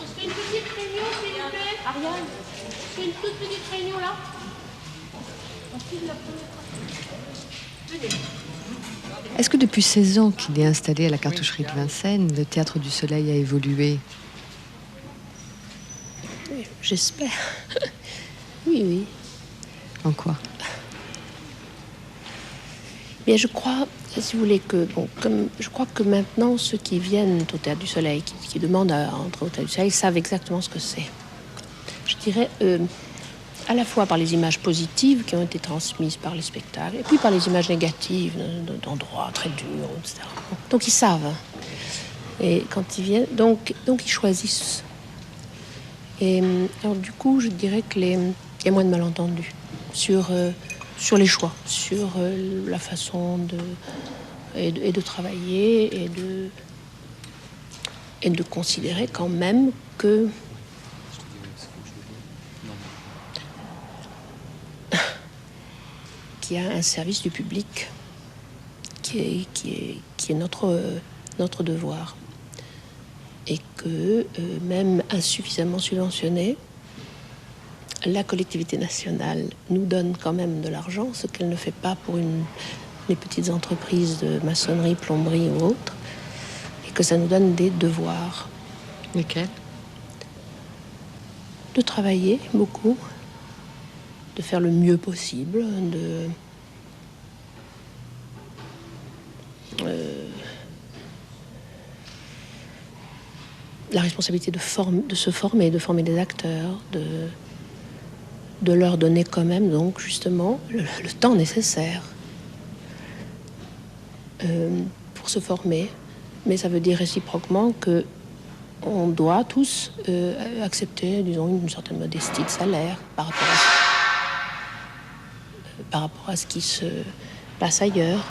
On se fait une petite réunion, s'il vous plaît. Ariane, on fait une toute petite réunion là. On file la première fois. Venez. Est-ce que depuis 16 ans qu'il est installé à la cartoucherie de Vincennes, le Théâtre du Soleil a évolué? Oui, j'espère. Oui, oui. En quoi? Bien, je crois, si vous voulez, je crois que maintenant, ceux qui viennent au Théâtre du Soleil, qui demandent à entrer au Théâtre du Soleil, savent exactement ce que c'est. Je dirais, à la fois par les images positives qui ont été transmises par les spectacles, et puis par les images négatives d'endroits très durs, etc. Donc ils savent. Et quand ils viennent, donc ils choisissent. Et alors du coup, je dirais qu'il y a moins de malentendus sur les choix, sur la façon de travailler et de considérer quand même que qu'il y a un service du public qui est notre devoir. Et que même insuffisamment subventionné, la collectivité nationale nous donne quand même de l'argent, ce qu'elle ne fait pas pour les petites entreprises de maçonnerie, plomberie ou autres, et que ça nous donne des devoirs. Lesquels? De travailler beaucoup, de faire le mieux possible, la responsabilité de se former, de former des acteurs, de leur donner quand même, donc justement, le temps nécessaire pour se former. Mais ça veut dire réciproquement que on doit tous accepter, disons, une certaine modestie de salaire par rapport à ce qui se passe ailleurs.